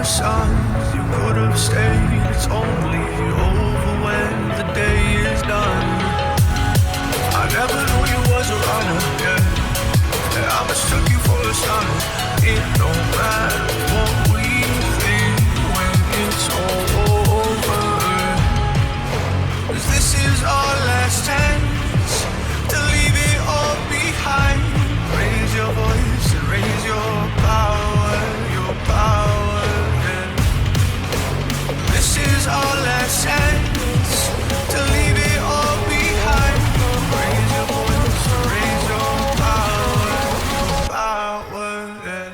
sons, you could have stayed. It's only over when the day is done. I never knew you was a runner, yeah. I mistook you for a son. It don't matter what we think when it's all over. 'Cause this is our last chance to leave it all behind. Raise your voice and raise your power, yeah. This is our last chance to leave it all behind. Raise your voice and raise your power, yeah.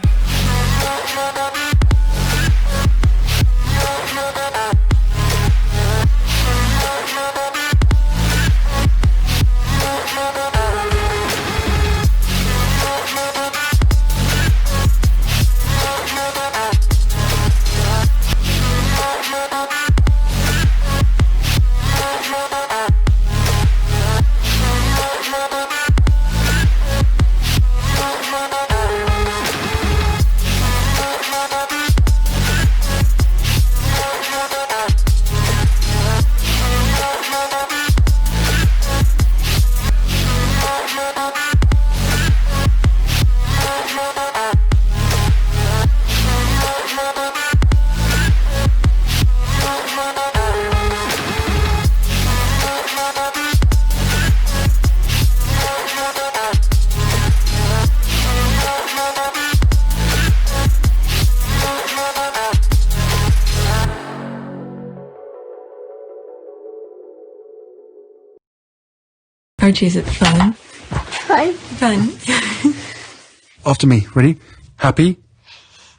Archie, is it fun? Fun. Fun. After me. Ready? Happy?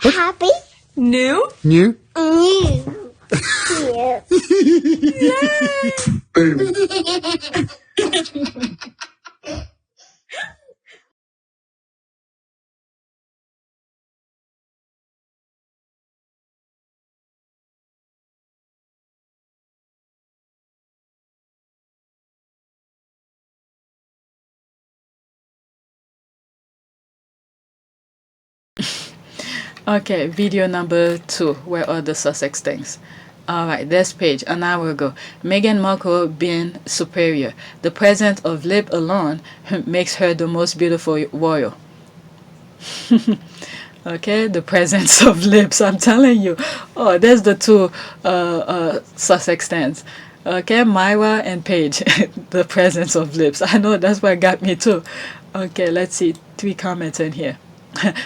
Happy. New? New? New. Boom. Okay, video number 2. Where are the Sussex things? Alright, this page, an hour ago. Meghan Markle being superior. The presence of lip alone makes her the most beautiful royal. Okay, the presence of lips, I'm telling you. Oh, there's the two Sussex stands. Okay, Myra and Paige, the presence of lips. I know that's what got me too. Okay, let's see, 3 comments in here.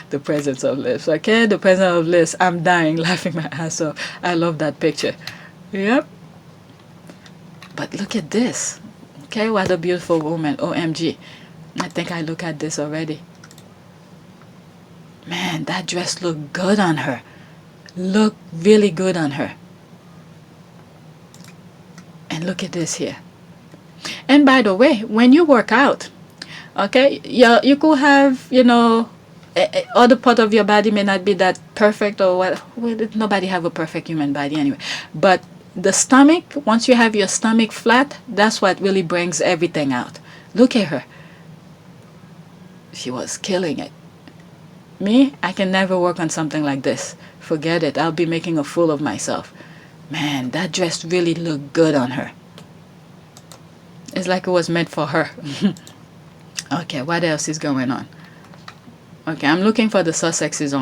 The presence of lips. Okay, the presence of lips. I'm dying, laughing my ass off. I love that picture. Yep. But look at this. Okay, what a beautiful woman. OMG. I think I look at this already. Man, that dress looked good on her. Look really good on her. And look at this here. And by the way, when you work out, okay, yeah, you could have, you know, other part of your body may not be that perfect or what. Well, nobody have a perfect human body anyway. But the stomach, once you have your stomach flat, that's what really brings everything out. Look at her. She was killing it. Me, I can never work on something like this. Forget it. I'll be making a fool of myself. Man, that dress really looked good on her. It's like it was meant for her. Okay, what else is going on? Okay, I'm looking for the Sussexes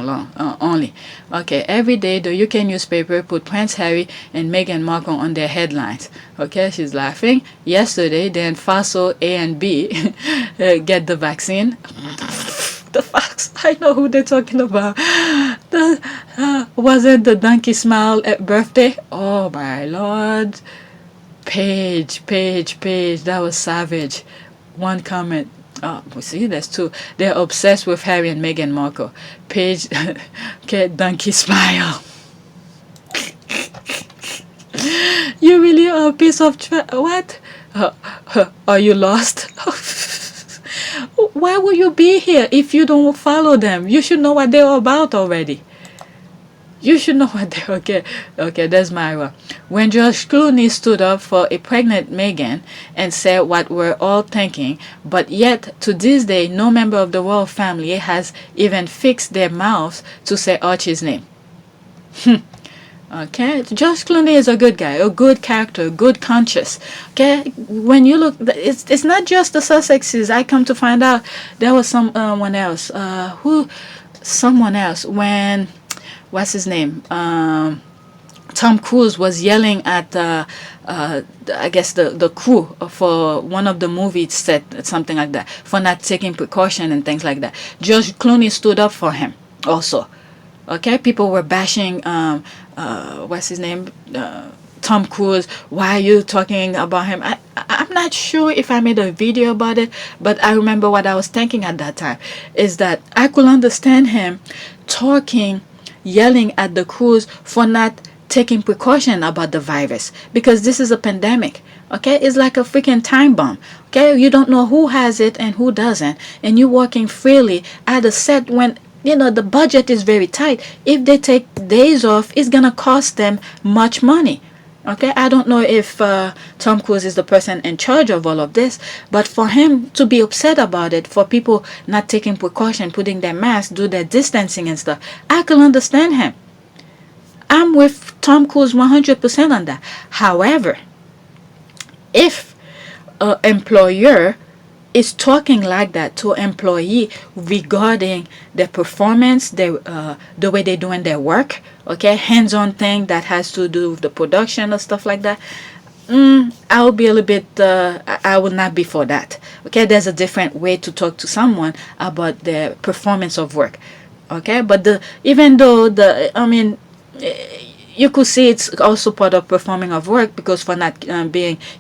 only. Okay, every day the UK newspaper put Prince Harry and Meghan Markle on their headlines. Okay, she's laughing. Yesterday, then Faso A and B get the vaccine. The facts. I know who they're talking about. Was it the donkey smile at birthday? Oh my lord. Paige. That was savage. One comment. Oh, we see, there's 2. They're obsessed with Harry and Meghan Markle. Paige, okay, donkey smile. You really are a piece of what? Are you lost? Why would you be here if you don't follow them? You should know what they're about already. You should know what they're okay, there's Myra. When George Clooney stood up for a pregnant Meghan and said what we're all thinking, but yet to this day no member of the royal family has even fixed their mouths to say Archie's name. Okay, George Clooney is a good guy, a good character, good conscience. Okay, when you look, it's not just the Sussexes. I come to find out there was someone else. Someone else when, what's his name? Tom Cruise was yelling at I guess the crew for one of the movies set, something like that, for not taking precaution and things like that. George Clooney stood up for him also. Okay, people were bashing what's his name, Tom Cruise. Why are you talking about him? I'm not sure if I made a video about it, but I remember what I was thinking at that time is that I could understand him talking, yelling at the crews for not taking precaution about the virus, because this is a pandemic. Okay, it's like a freaking time bomb. Okay, you don't know who has it and who doesn't, and you're walking freely at a set when the budget is very tight. If they take days off, it's gonna cost them much money. Okay, I don't know if Tom Cruise is the person in charge of all of this, but for him to be upset about it, for people not taking precaution, putting their masks, do their distancing and stuff, I can understand him. I'm with Tom Cruise 100% on that. However, if an employer is talking like that to employee regarding their performance, the way they're doing their work, okay, hands-on thing that has to do with the production or stuff like that, I will be a little bit, I will not be for that. Okay, there's a different way to talk to someone about their performance of work. Okay, but even though you could see it's also part of performing of work, because for not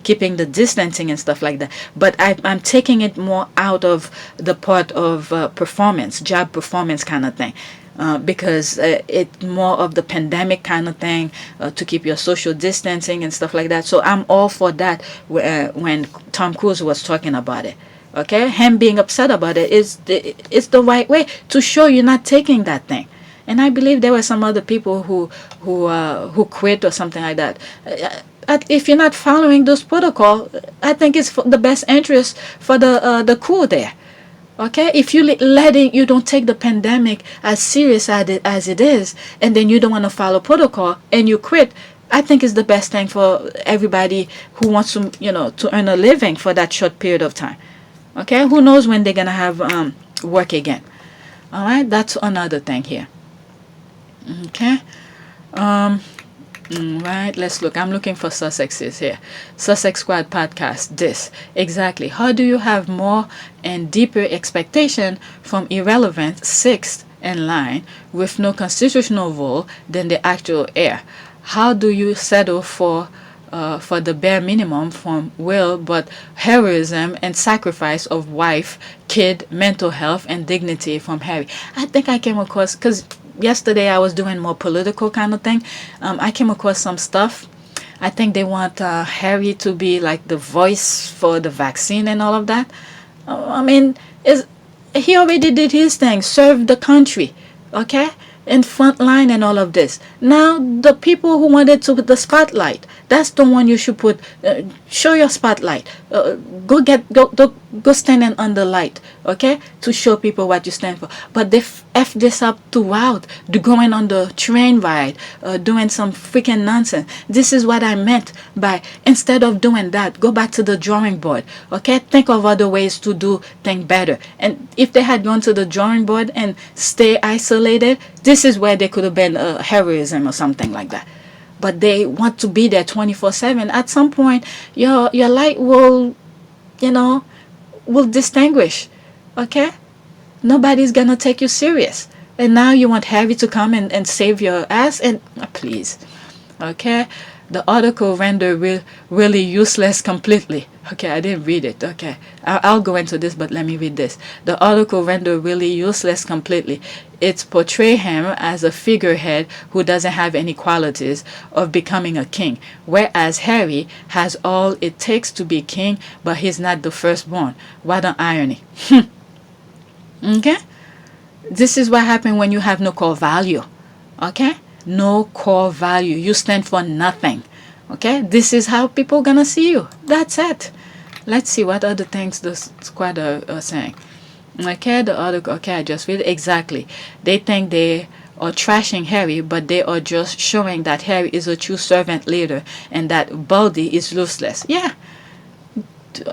keeping the distancing and stuff like that. But I'm taking it more out of the part of performance, job performance kind of thing. Because it's more of the pandemic kind of thing, to keep your social distancing and stuff like that. So I'm all for that when Tom Cruise was talking about it. Okay, him being upset about it is the right way to show you're not taking that thing. And I believe there were some other people who quit or something like that. If you're not following those protocol, I think it's for the best interest for the crew there. Okay, if you don't take the pandemic as serious as it is, and then you don't want to follow protocol and you quit, I think it's the best thing for everybody who wants to to earn a living for that short period of time. Okay, who knows when they're gonna have work again. All right, that's another thing here. Okay. Right, let's look. I'm looking for Sussexes here. Sussex Squad podcast. This. Exactly. How do you have more and deeper expectation from irrelevant sixth in line with no constitutional role than the actual heir? How do you settle for the bare minimum from will but heroism and sacrifice of wife, kid, mental health, and dignity from Harry? I think I came across, because yesterday I was doing more political kind of thing. I came across some stuff. I think they want Harry to be like the voice for the vaccine and all of that. He already did his thing, served the country, okay, in front line and all of this. Now the people who wanted to put the spotlight, that's the one you should put. Show your spotlight. Go stand in under light, okay, to show people what you stand for. But they f this up throughout. Going on the train ride, doing some freaking nonsense. This is what I meant by, instead of doing that, go back to the drawing board, okay. Think of other ways to do things better. And if they had gone to the drawing board and stay isolated, this is where they could have been heroism or something like that. But they want to be there 24/7. At some point, your light will distinguish. Okay, nobody's gonna take you serious. And now you want Harry to come and save your ass? And please, okay. The article rendered really useless completely. Okay, I didn't read it. Okay, I'll go into this, but let me read this. The article rendered really useless completely. It's portray him as a figurehead who doesn't have any qualities of becoming a king, whereas Harry has all it takes to be king, but he's not the firstborn. What an irony. Okay, this is what happened when you have no core value. Okay, no core value. You stand for nothing. Okay, this is how people gonna see you. That's it. Let's see what other things the squad are saying. Okay, the article. Okay, I just read it. Exactly. They think they or trashing Harry, but they are just showing that Harry is a true servant leader and that Baldy is useless. Yeah.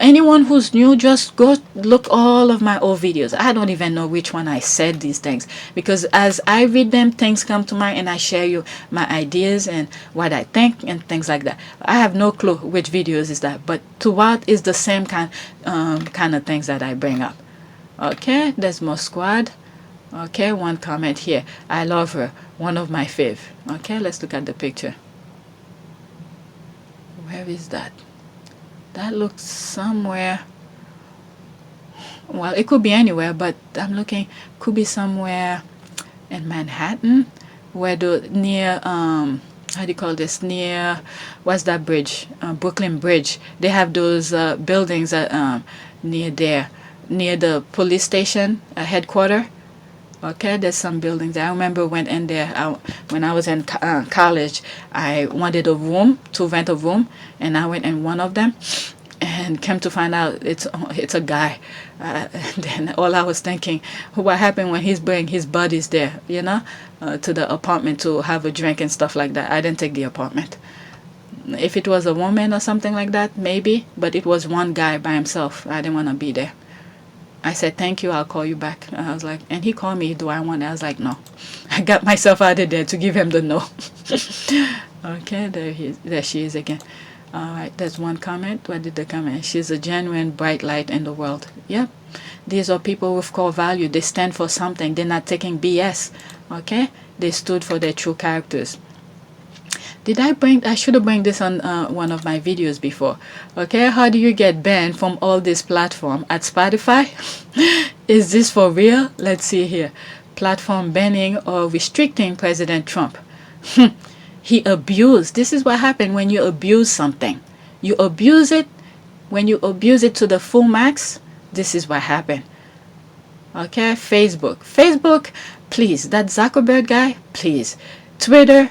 Anyone who's new, just go look all of my old videos. I don't even know which one I said these things, because as I read them, things come to mind and I share you my ideas and what I think and things like that. I have no clue which videos is that, but throughout is the same kind of things that I bring up. Okay, there's more squad. Okay, one comment here. I love her. One of my fave. Okay, let's look at the picture. Where is that? That looks somewhere. Well, it could be anywhere, but I'm looking. Could be somewhere in Manhattan, where near how do you call this? Near, what's that bridge? Brooklyn Bridge. They have those buildings near there, near the police station headquarters. Okay, there's some buildings. I remember went in there when I was in college. I wanted a room to rent a room, and I went in one of them, and came to find out it's a guy. And then all I was thinking, what happened when he's bringing his buddies there, to the apartment to have a drink and stuff like that. I didn't take the apartment. If it was a woman or something like that, maybe, but it was one guy by himself. I didn't want to be there. I said, thank you, I'll call you back. I was like, and he called me, do I want it? I was like, no. I got myself out of there to give him the no. Okay, there she is again. All right, there's one comment. What did the comment? She's a genuine bright light in the world. Yep. These are people with core value. They stand for something. They're not taking BS. Okay? They stood for their true characters. I should have bring this on one of my videos before. Okay, how do you get banned from all this platform at Spotify? Is this for real? Let's see here. Platform banning or restricting President Trump. He abused. This is what happened when you abuse something. You abuse it. When you abuse it to the full max, this is what happened. Okay, Facebook, please. That Zuckerberg guy, please. Twitter,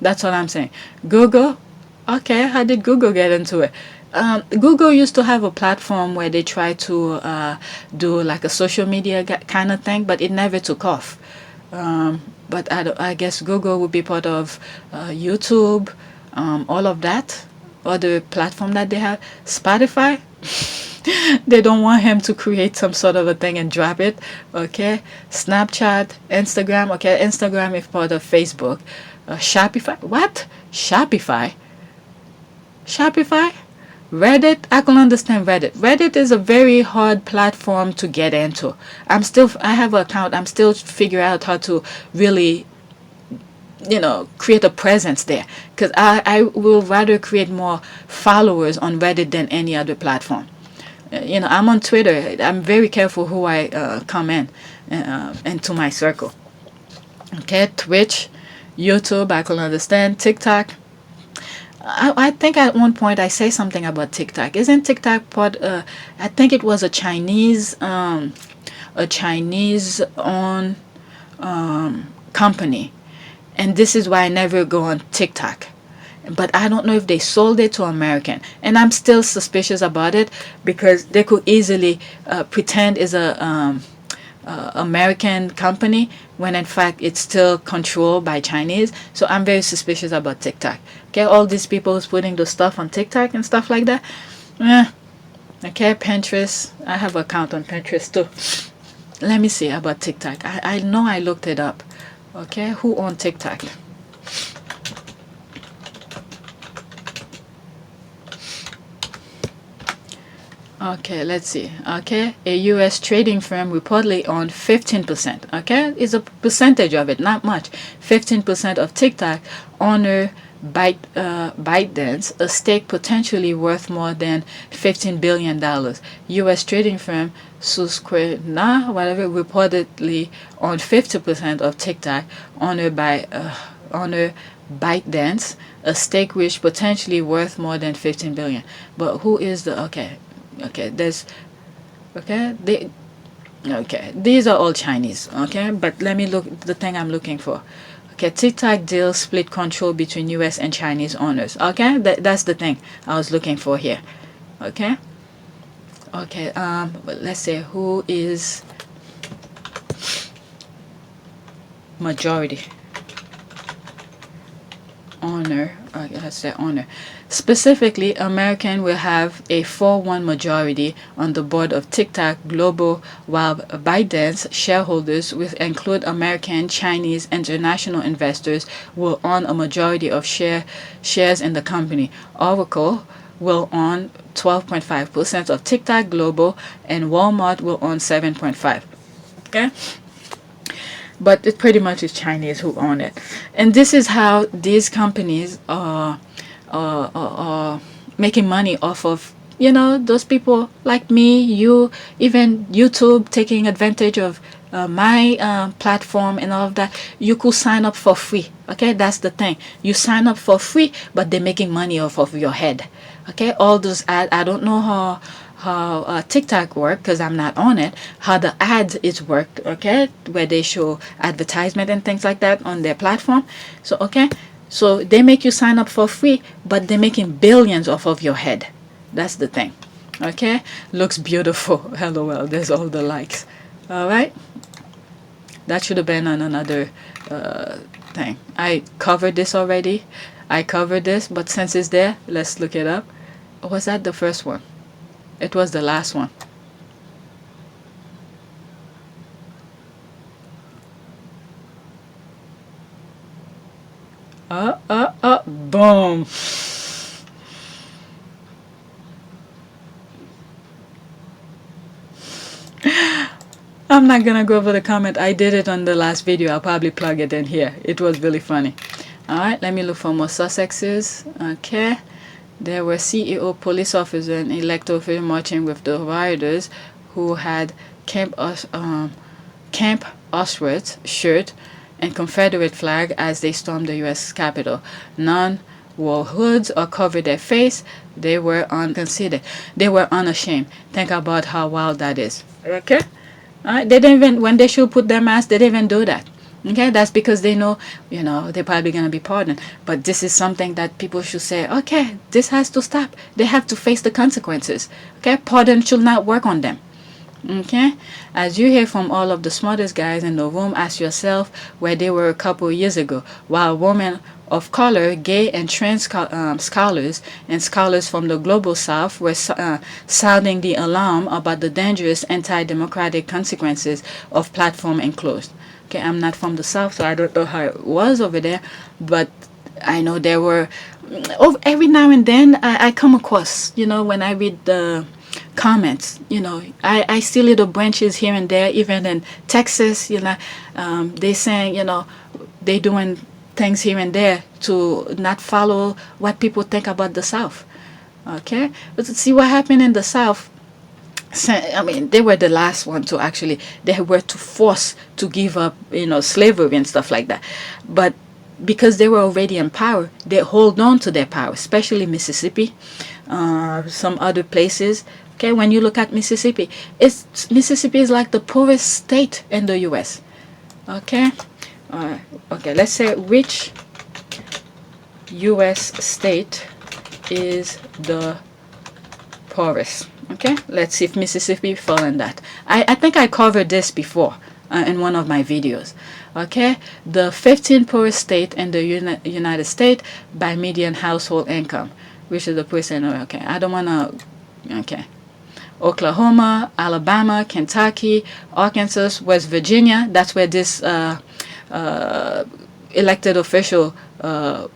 that's what I'm saying. Google, okay, how did Google get into it? Google used to have a platform where they tried to do like a social media kind of thing, but it never took off. But I guess Google would be part of YouTube, all of that, other platform that they have. Spotify, they don't want him to create some sort of a thing and drop it. Okay, Snapchat, Instagram. Okay, Instagram is part of Facebook. Shopify. What? Shopify. Reddit. I can understand Reddit. Reddit is a very hard platform to get into. I have an account. I'm still figuring out how to really, create a presence there. Because I will rather create more followers on Reddit than any other platform. I'm on Twitter. I'm very careful who I come into my circle. Okay, Twitch, YouTube, I can understand. TikTok. I think at one point I say something about TikTok. Isn't TikTok part? I think it was a Chinese owned company, and this is why I never go on TikTok. But I don't know if they sold it to American, and I'm still suspicious about it because they could easily pretend it's a American company when in fact it's still controlled by Chinese. So I'm very suspicious about TikTok. Okay, all these people who's putting the stuff on TikTok and stuff like that. Okay, Pinterest. I have an account on Pinterest too. Let me see about TikTok. I know I looked it up. Okay, who on TikTok? Okay, let's see. Okay, a U.S. trading firm reportedly owned 15%. Okay, it's a percentage of it, not much. 15% of TikTok owner ByteDance, a stake potentially worth more than $15 billion. U.S. trading firm Sussex, reportedly owned 50% of TikTok, owner ByteDance, a stake which potentially worth more than $15 billion. But who is the these are all Chinese. Okay, but let me look the thing I'm looking for. Okay, TikTok deal split control between US and Chinese owners. Okay, that's the thing I was looking for here. Okay, but let's say who is majority. Owner, let's say owner. Specifically, American will have a 4-1 majority on the board of TikTok Global, while Biden's shareholders, which include American, Chinese, international investors, will own a majority of shares in the company. Oracle will own 12.5% of TikTok Global, and Walmart will own 7.5%. Okay? But it pretty much is Chinese who own it. And this is how these companies are making money off of, those people like me, you, even YouTube taking advantage of my platform and all of that. You could sign up for free. Okay, that's the thing. You sign up for free, but they're making money off of your head. Okay, all those ads, I don't know how TikTok work because I'm not on it, how the ads is worked, okay, where they show advertisement and things like that on their platform. So okay, so they make you sign up for free, but they're making billions off of your head. That's the thing. Okay, looks beautiful. LOL, there's all the likes. All right, that should have been on another thing. I covered this already. I covered this, but since it's there, let's look it up. Was that the first one? It was the last one. Boom. I'm not gonna go over the comment. I did it on the last video. I'll probably plug it in here. It was really funny. Alright, let me look for more Sussexes. Okay. There were CEO, police officers, and elected officials marching with the rioters who had Camp Auschwitz shirt and Confederate flag as they stormed the U.S. Capitol. None wore hoods or covered their face. They were unconsidered. They were unashamed. Think about how wild that is. Okay? They didn't even, when they should put their mask, they didn't even do that. Okay, that's because they know, they're probably going to be pardoned. But this is something that people should say, okay, this has to stop. They have to face the consequences. Okay, pardon should not work on them. Okay, as you hear from all of the smartest guys in the room, ask yourself where they were a couple years ago, while women of color, gay and trans scholars and scholars from the global south were sounding the alarm about the dangerous anti-democratic consequences of platform enclosed. Okay, I'm not from the south, so I don't know how it was over there, but I know there were, every now and then I come across, when I read the comments, I see little branches here and there, even in Texas, they saying, they doing things here and there to not follow what people think about the South. Okay, but see what happened in the South. I mean, they were the last one to actually, they were to force to give up, slavery and stuff like that. But because they were already in power, they hold on to their power, especially Mississippi, some other places. Okay, when you look at Mississippi, Mississippi is like the poorest state in the U.S. Okay, okay, let's say which U.S. state is the poorest. Okay, let's see if Mississippi fell in that. I think I covered this before in one of my videos. Okay, the 15th poorest state in the United States by median household income, which is the person. Okay, I don't want to. Okay, Oklahoma, Alabama, Kentucky, Arkansas, West Virginia. That's where this elected official, come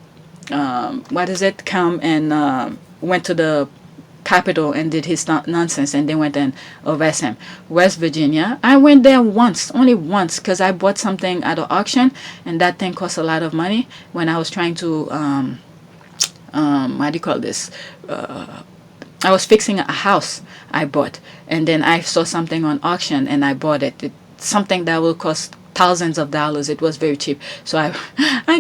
and went to the Capitol and did his nonsense, and they went and arrest him. West Virginia, I went there once, only once, because I bought something at an auction, and that thing cost a lot of money when I was trying to what do you call this, I was fixing a house I bought, and then I saw something on auction and I bought it. Something that will cost thousands of dollars. It was very cheap, so I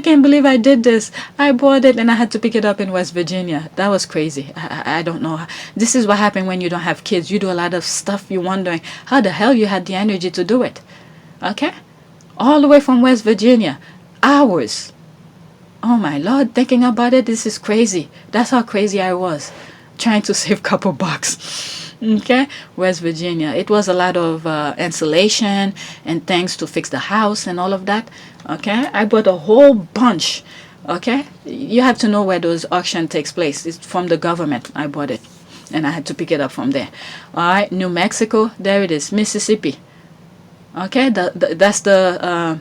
can't believe I did this. I bought it and I had to pick it up in West Virginia. That was crazy. I don't know. This is what happened when you don't have kids. You do a lot of stuff. You're wondering how the hell you had the energy to do it. Okay, all the way from West Virginia, hours. Oh my Lord, thinking about it, this is crazy. That's how crazy I was, trying to save a couple bucks. Okay, West Virginia. It was a lot of insulation and things to fix the house and all of that. Okay, I bought a whole bunch. Okay, you have to know where those auction takes place. It's from the government. I bought it, and I had to pick it up from there. All right, New Mexico. There it is. Mississippi. Okay, that's the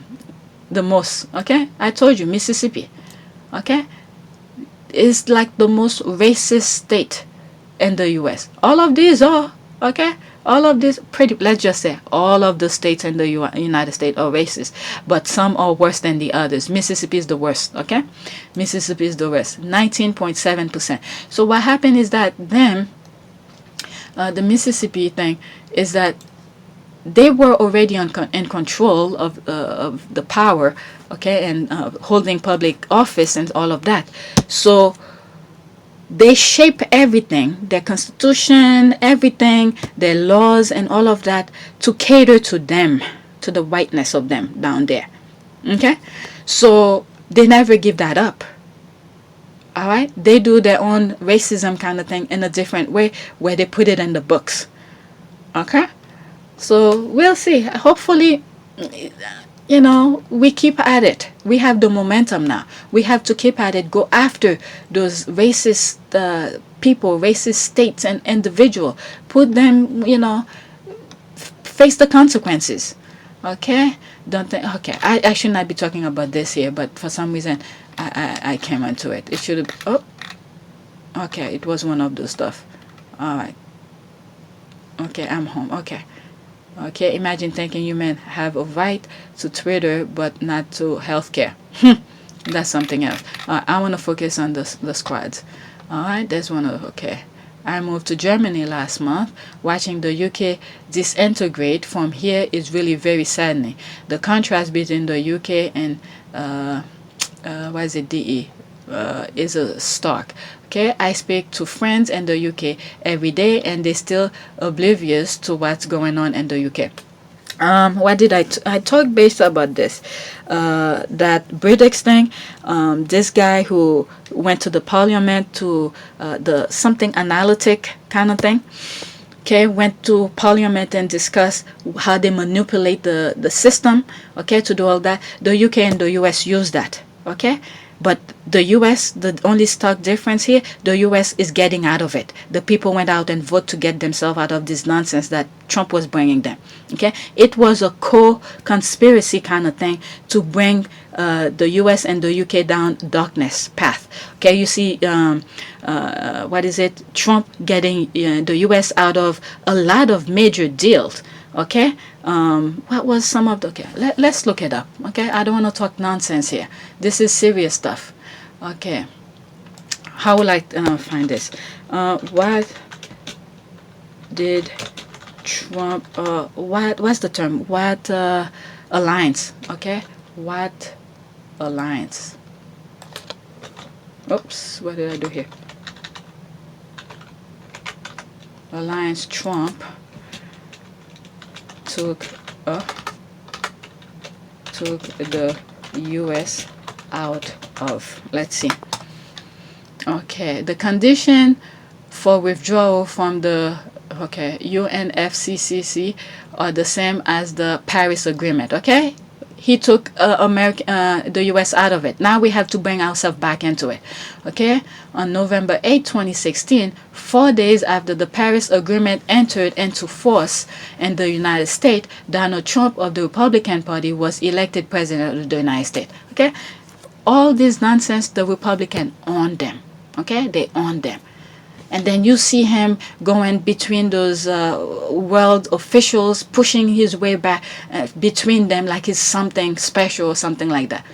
most. Okay, I told you Mississippi. Okay, is like the most racist state in the U.S. All of these are, okay, all of these pretty, let's just say all of the states in the United States are racist, but some are worse than the others. Mississippi is the worst. Okay, Mississippi is the worst, 19.7%. So what happened is that them, the Mississippi thing is that they were already in control of the power, okay, and holding public office and all of that. So they shape everything, their constitution, everything, their laws and all of that to cater to them, to the whiteness of them down there. Okay, so they never give that up. All right, they do their own racism kind of thing in a different way, where they put it in the books. Okay, so we'll see. Hopefully, you know, we keep at it. We have the momentum now. We have to keep at it. Go after those racist people, racist states and individual. Put them, you know, face the consequences. Okay? Don't think. Okay, I should not be talking about this here, but for some reason, I came into it. It should have. Oh, okay. It was one of those stuff. All right. Okay, I'm home. Okay. Okay, imagine thinking humans have a right to Twitter but not to healthcare. That's something else. I want to focus on the squads. Alright, there's one of, okay. I moved to Germany last month. Watching the UK disintegrate from here is really very saddening. The contrast between the UK and, what is it, DE? Is a stark. Okay, I speak to friends in the UK every day, and they're still oblivious to what's going on in the UK. What did I talked based about this? That Brexit thing. This guy who went to the parliament to the something analytic kind of thing. Okay, went to parliament and discussed how they manipulate the system. Okay, to do all that. The UK and the US use that. Okay. But the US, the only stark difference here, the US is getting out of it. The people went out and voted to get themselves out of this nonsense that Trump was bringing them. Okay, it was a co-conspiracy kind of thing to bring the US and the UK down darkness path. Okay, you see, what is it? Trump getting the US out of a lot of major deals. Okay, what was some of the, okay, let's look it up. Okay, I don't want to talk nonsense here. This is serious stuff. Okay, how will I find this? What did Trump, what's the term? What alliance? Okay, what alliance? Oops, what did I do here? Alliance Trump took the US out of. Let's see. Okay, the condition for withdrawal from the UNFCCC are the same as the Paris Agreement. Okay, he took the US out of it. Now we have to bring ourselves back into it. Okay, on November 8, 2016, 4 days after the Paris Agreement entered into force in the United States, Donald Trump of the Republican Party was elected president of the United States. Okay, all this nonsense, the Republican owned them. Okay, they owned them. And then you see him going between those world officials, pushing his way back between them like it's something special or something like that.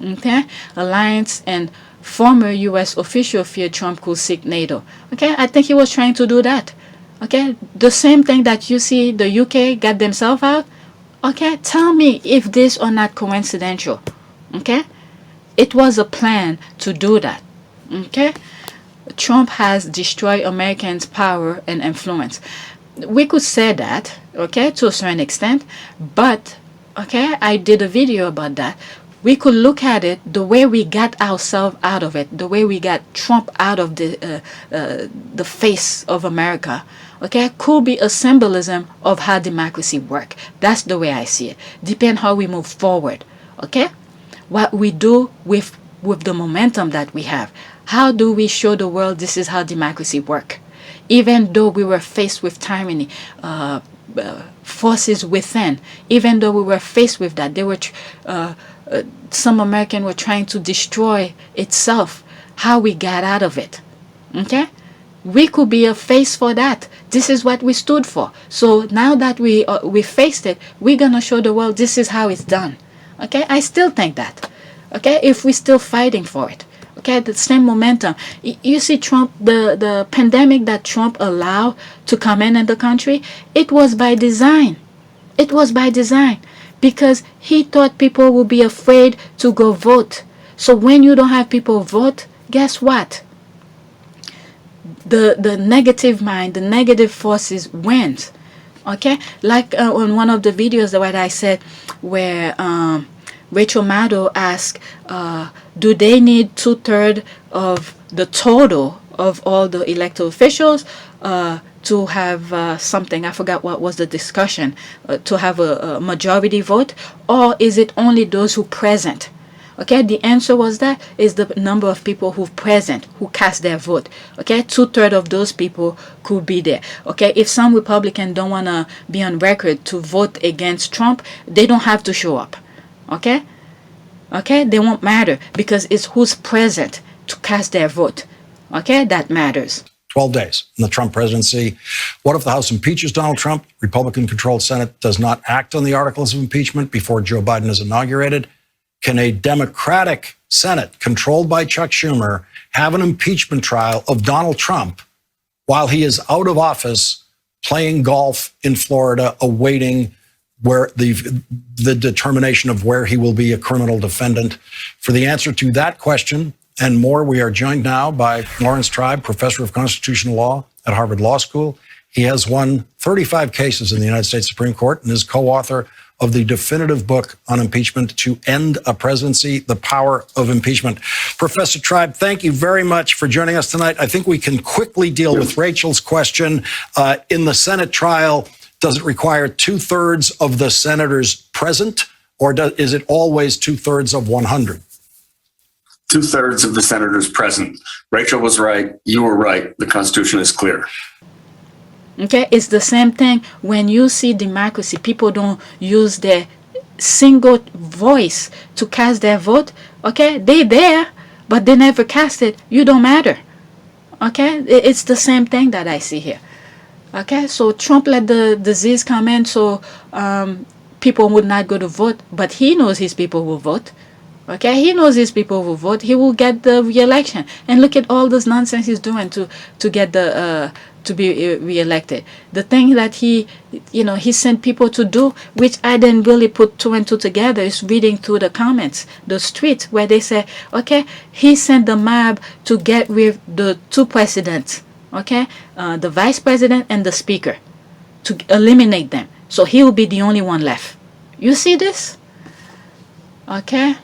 Okay? Alliance and former U.S. official feared Trump could seek NATO. Okay? I think he was trying to do that. Okay? The same thing that you see the UK got themselves out. Okay? Tell me if this or not coincidental. Okay? It was a plan to do that. Okay? Trump has destroyed Americans' power and influence. We could say that, okay, to a certain extent, but, okay, I did a video about that. We could look at it the way we got ourselves out of it, the way we got Trump out of the face of America, okay, could be a symbolism of how democracy work. That's the way I see it. Depend how we move forward, okay? What we do with the momentum that we have. How do we show the world this is how democracy work? Even though we were faced with tyranny, forces within, even though we were faced with that, they were some Americans were trying to destroy itself. How we got out of it, okay? We could be a face for that. This is what we stood for. So now that we faced it, we're gonna show the world this is how it's done. Okay, I still think that. Okay, if we're still fighting for it. Okay, the same momentum. You see, Trump, the pandemic that Trump allowed to come in the country, it was by design. It was by design because he thought people would be afraid to go vote. So when you don't have people vote, guess what? The negative mind, the negative forces wins. Okay, like on one of the videos that I said where Rachel Maddow asked, do they need 2/3 of the total of all the elected officials to have something? I forgot what was the discussion, to have a majority vote, or is it only those who present? Okay, the answer was that is the number of people who present, who cast their vote. Okay, 2/3 of those people could be there. Okay, if some Republicans don't want to be on record to vote against Trump, they don't have to show up. Okay, they won't matter because it's who's present to cast their vote. Okay, that matters. 12 days in the Trump presidency. What if the House impeaches Donald Trump? Republican-controlled Senate does not act on the articles of impeachment before Joe Biden is inaugurated. Can a Democratic Senate controlled by Chuck Schumer have an impeachment trial of Donald Trump while he is out of office playing golf in Florida, awaiting where the determination of where he will be a criminal defendant? For the answer to that question and more, we are joined now by Lawrence Tribe, professor of constitutional law at Harvard Law School. He has won 35 cases in the United States Supreme Court and is co-author of the definitive book on impeachment, To End a Presidency, The Power of Impeachment. Professor Tribe, thank you very much for joining us tonight. I think we can quickly deal with Rachel's question. In the Senate trial, does it require 2/3 of the senators present, or is it always 2/3 of 100? 2/3 of the senators present. Rachel was right. You were right. The Constitution is clear. Okay, it's the same thing when you see democracy. People don't use their single voice to cast their vote. Okay, they there, but they never cast it. You don't matter. Okay, it's the same thing that I see here. Okay, so Trump let the disease come in, so people would not go to vote, but he knows his people will vote. Okay, he knows his people will vote. He will get the re-election. And look at all this nonsense he's doing to get the to be re-elected. The thing that he sent people to do, which I didn't really put two and two together, is reading through the comments, the streets, where they say, okay, he sent the mob to get rid of the two presidents, okay, the vice president and the speaker, to eliminate them. So he will be the only one left. You see this? Okay.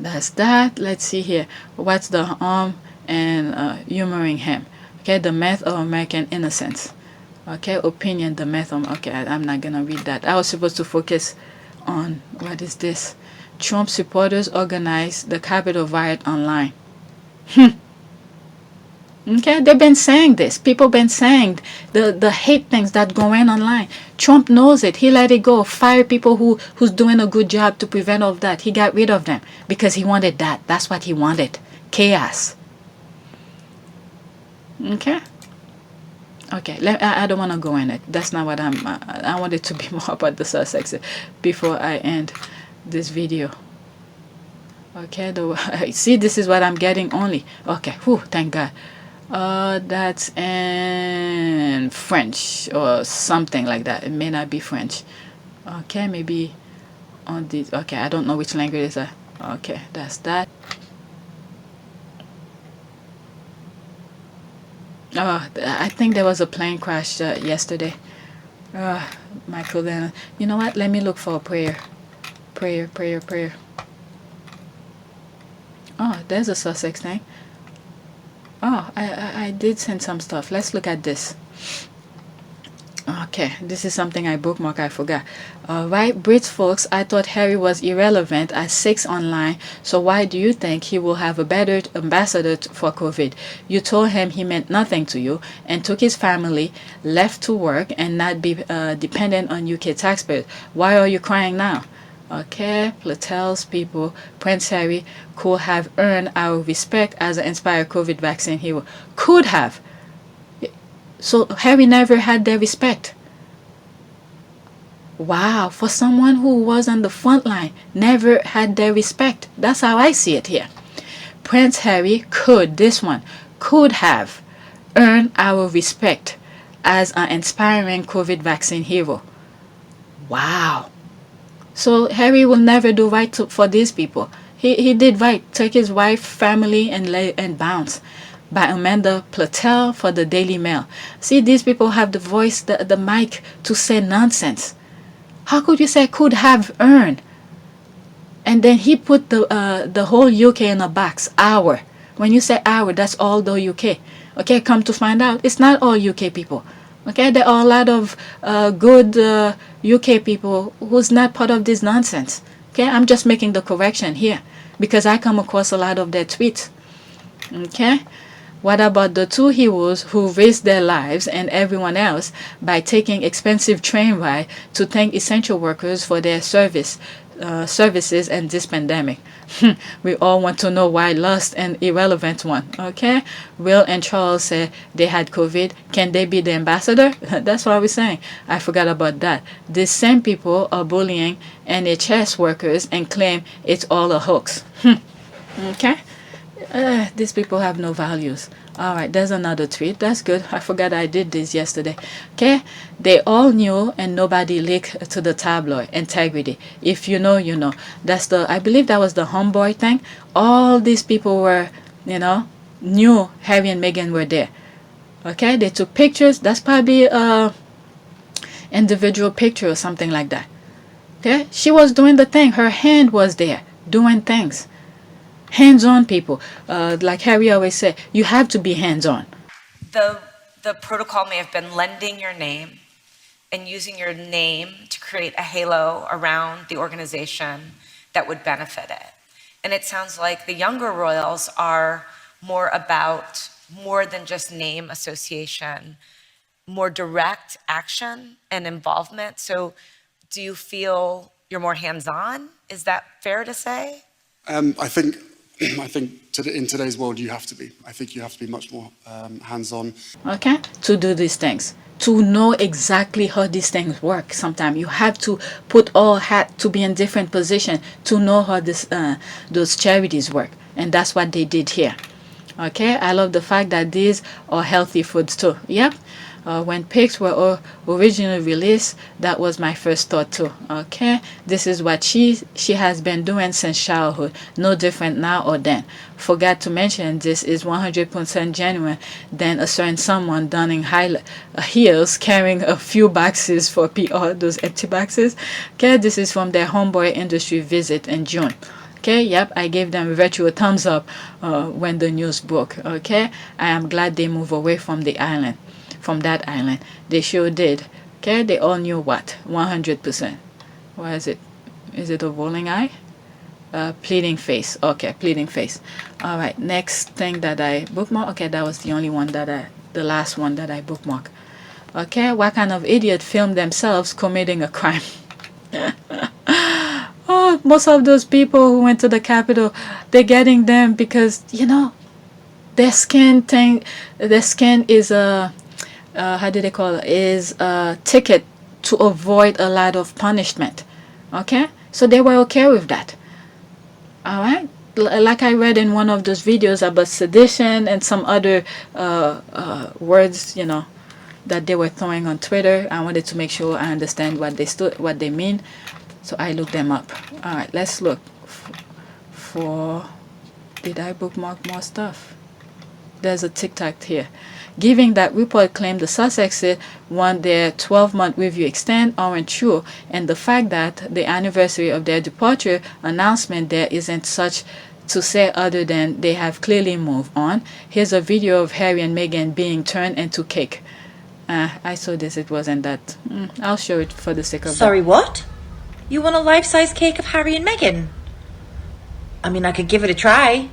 That's that. Let's see here. What's the harm and humoring him? Okay, the myth of American innocence. Okay, opinion, the myth of... Okay, I'm not gonna read that. I was supposed to focus on... What is this? Trump supporters organized the Capitol riot online. Okay, they've been saying this. People been saying the hate things that go on online. Trump knows it. He let it go. Fire people who's doing a good job to prevent all of that. He got rid of them because he wanted that. That's what he wanted. Chaos. Okay. I don't want to go in it. That's not what I want it to be more about the Sussex before I end this video. Okay, see, this is what I'm getting only. Okay, whew, thank God. That's in French or something like that. It may not be French. Okay, maybe on this. Okay, I don't know which language it is. Okay, that's that. I think there was a plane crash yesterday. Michael, then you know what? Let me look for a prayer. Prayer. Oh, there's a Sussex thing. Oh, I did send some stuff. Let's look at this. Okay, this is something I bookmark, I forgot. Alright, Brits folks, I thought Harry was irrelevant at 6 online, so why do you think he will have a better ambassador for COVID? You told him he meant nothing to you and took his family, left to work and not be dependent on UK taxpayers. Why are you crying now? Okay, Platel's people, Prince Harry could have earned our respect as an inspired COVID vaccine hero. Could have. So Harry never had their respect. Wow, for someone who was on the front line, never had their respect. That's how I see it here. Prince Harry could have earned our respect as an inspiring COVID vaccine hero. Wow. So Harry will never do right for these people. He did right. Take his wife, family, and bounce. By Amanda Platel for the Daily Mail. See, these people have the voice, the mic to say nonsense. How could you say could have earned? And then he put the whole UK in a box. Our. When you say our, that's all the UK. Okay, come to find out, it's not all UK people. Okay, there are a lot of good UK people who's not part of this nonsense. Okay, I'm just making the correction here because I come across a lot of their tweets. Okay. What about the two heroes who risked their lives and everyone else by taking expensive train ride to thank essential workers for their services in this pandemic? We all want to know why lost and irrelevant one. Okay, Will and Charles said they had COVID. Can they be the ambassador? That's what I was saying. I forgot about that. These same people are bullying NHS workers and claim it's all a hoax. Okay. These people have no values. Alright, there's another tweet. That's good. I forgot I did this yesterday. Okay, they all knew and nobody leaked to the tabloid. Integrity. If you know, you know. That's I believe that was the homeboy thing. All these people were, knew Harry and Meghan were there. Okay, they took pictures. That's probably individual picture or something like that. Okay, she was doing the thing. Her hand was there doing things. Hands-on people, like Harry always said, you have to be hands-on. The protocol may have been lending your name and using your name to create a halo around the organization that would benefit it. And it sounds like the younger royals are more than just name association, more direct action and involvement. So do you feel you're more hands-on? Is that fair to say? I think in today's world you have to be. I think you have to be much more hands-on. Okay, to do these things, to know exactly how these things work. Sometimes you have to put all hat to be in different position to know how those charities work, and that's what they did here. Okay, I love the fact that these are healthy foods too. Yep. When pigs were originally released, that was my first thought too. Okay, this is what she has been doing since childhood. No different now or then. Forgot to mention this is 100% genuine than a certain someone donning high heels carrying a few boxes for PR, those empty boxes. Okay, this is from their homeboy industry visit in June. Okay, yep, I gave them a virtual thumbs up when the news broke. Okay, I am glad they moved away from that island. They sure did. Okay, they all knew what? 100%. What is it? Is it a rolling eye? Pleading face. Okay, pleading face. All right, next thing that I bookmark. Okay, that was the last one that I bookmark. Okay, what kind of idiot filmed themselves committing a crime? Oh, most of those people who went to the Capitol, they're getting them because, their skin is a, how do they call it? Is a ticket to avoid a lot of punishment. Okay? So they were okay with that. All right? Like I read in one of those videos about sedition and some other words, that they were throwing on Twitter. I wanted to make sure I understand what they mean. So I looked them up. All right, let's look for, did I bookmark more stuff? There's a TikTok here. Given that report claimed the Sussex won their 12-month review extend aren't true, and the fact that the anniversary of their departure announcement there isn't such to say other than they have clearly moved on. Here's a video of Harry and Meghan being turned into cake. I saw this. It wasn't that. I'll show it for the sake of Sorry, what? You want a life-size cake of Harry and Meghan? I mean, I could give it a try.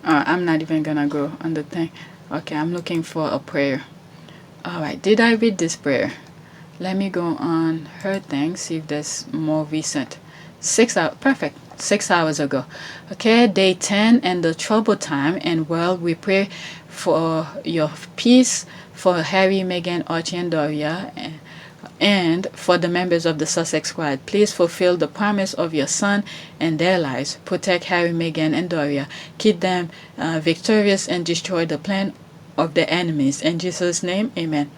I'm not even gonna go on the thing. Okay, I'm looking for a prayer. Alright, did I read this prayer? Let me go on her thing, see if there's more recent. 6 hours, perfect. 6 hours ago. Okay, day 10 and the trouble time and world. We pray for your peace, for Harry, Meghan, Archie, and Doria, and for the members of the Sussex squad. Please fulfill the promise of your son and their lives. Protect Harry, Meghan, and Doria. Keep them victorious and destroy the plan of the enemies. In Jesus' name, amen.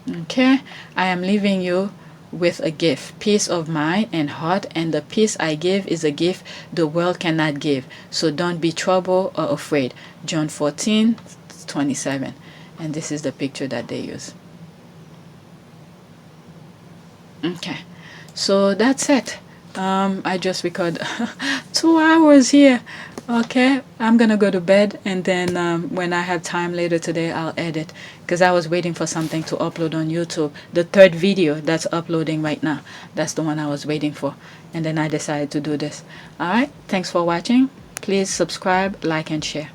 Okay, I am leaving you with a gift, peace of mind and heart, and the peace I give is a gift the world cannot give. So don't be troubled or afraid. John 14:27. And this is the picture that they use. Okay, so that's it. I just record 2 hours here. Okay, I'm gonna go to bed, and then when I have time later today, I'll edit, because I was waiting for something to upload on YouTube. The third video that's uploading right now, that's the one I was waiting for, and then I decided to do this. All right, thanks for watching. Please subscribe, like, and share.